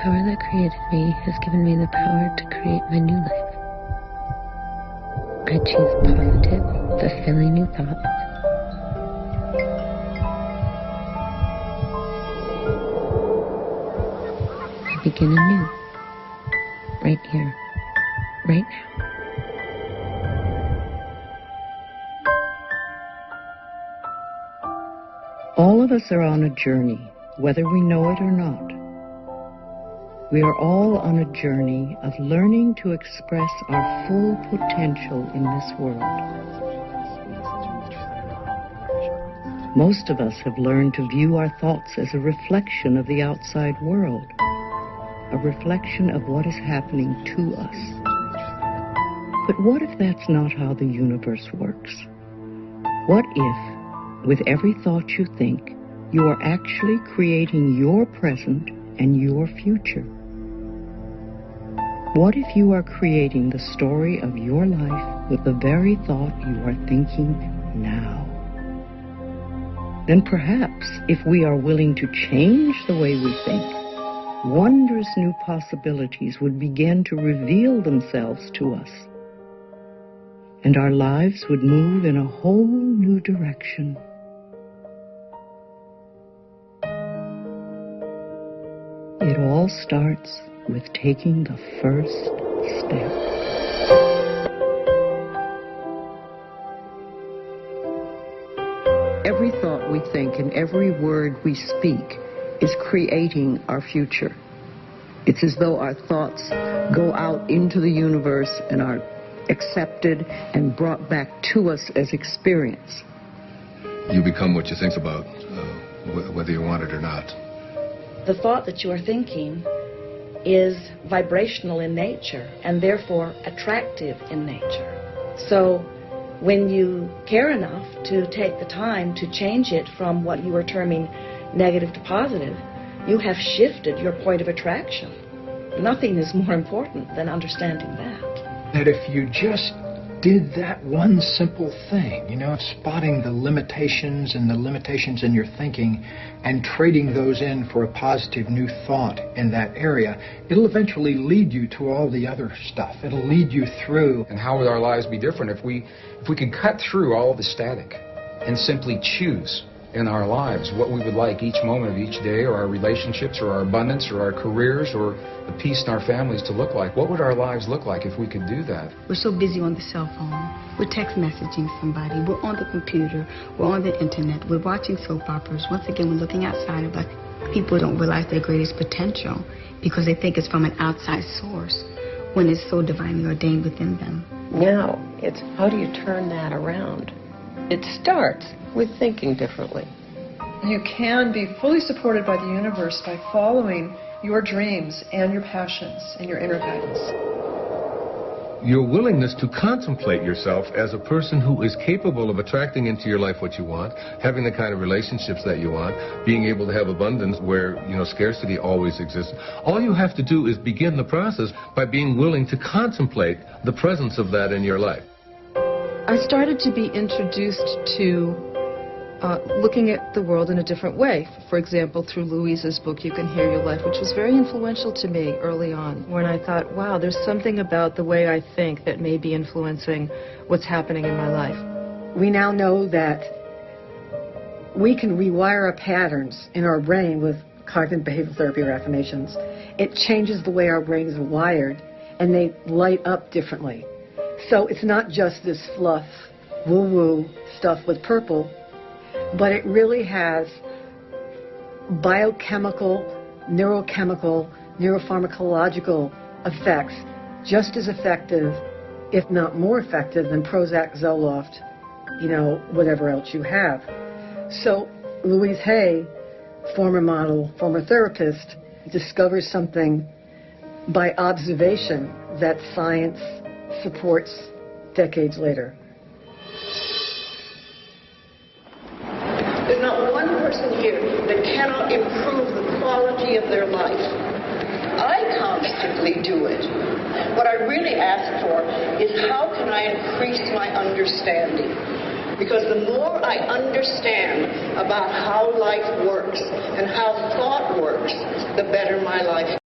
power that created me has given me the power to create my new life. I choose positive, fulfilling new thoughts. I begin anew, right here, right now. All of us are on a journey, whether we know it or not. We are all on a journey of learning to express our full potential in this world. Most of us have learned to view our thoughts as a reflection of the outside world, a reflection of what is happening to us. But what if that's not how the universe works? What if, with every thought you think, you are actually creating your present and your future? What if you are creating the story of your life with the very thought you are thinking now? Then perhaps, if we are willing to change the way we think, wondrous new possibilities would begin to reveal themselves to us, and our lives would move in a whole new direction. It all starts with taking the first step. Every thought we think and every word we speak is creating our future. It's as though our thoughts go out into the universe and are accepted and brought back to us as experience. You become what you think about, whether you want it or not. The thought that you are thinking is vibrational in nature and therefore attractive in nature. So when you care enough to take the time to change it from what you are terming negative to positive, you have shifted your point of attraction. Nothing is more important than understanding that. That if you just did that one simple thing, spotting the limitations in your thinking and trading those in for a positive new thought in that area, it'll eventually lead you to all the other stuff. It'll lead you through. And how would our lives be different if we could cut through all the static and simply choose in our lives what we would like each moment of each day, or our relationships, or our abundance, or our careers, or the peace in our families to look like? What would our lives look like if we could do that? We're so busy on the cell phone. We're text messaging somebody. We're on the computer. We're on the internet. We're watching soap operas. Once again, we're looking outside of us. People don't realize their greatest potential because they think it's from an outside source when it's so divinely ordained within them. Now, it's how do you turn that around? It starts with thinking differently. You can be fully supported by the universe by following your dreams and your passions and your inner guidance. Your willingness to contemplate yourself as a person who is capable of attracting into your life what you want, having the kind of relationships that you want, being able to have abundance where, scarcity always exists. All you have to do is begin the process by being willing to contemplate the presence of that in your life. I started to be introduced to looking at the world in a different way. For example, through Louise's book, You Can Hear Your Life, which was very influential to me early on, when I thought, wow, there's something about the way I think that may be influencing what's happening in my life. We now know that we can rewire our patterns in our brain with cognitive behavioral therapy or affirmations. It changes the way our brains are wired, and they light up differently. So it's not just this fluff, woo-woo stuff with purple, but it really has biochemical, neurochemical, neuropharmacological effects just as effective, if not more effective, than Prozac, Zoloft, whatever else you have. So Louise Hay, former model, former therapist, discovers something by observation that science supports decades later. There's not one person here that cannot improve the quality of their life. I constantly do it. What I really ask for is how can I increase my understanding? Because the more I understand about how life works and how thought works, the better my life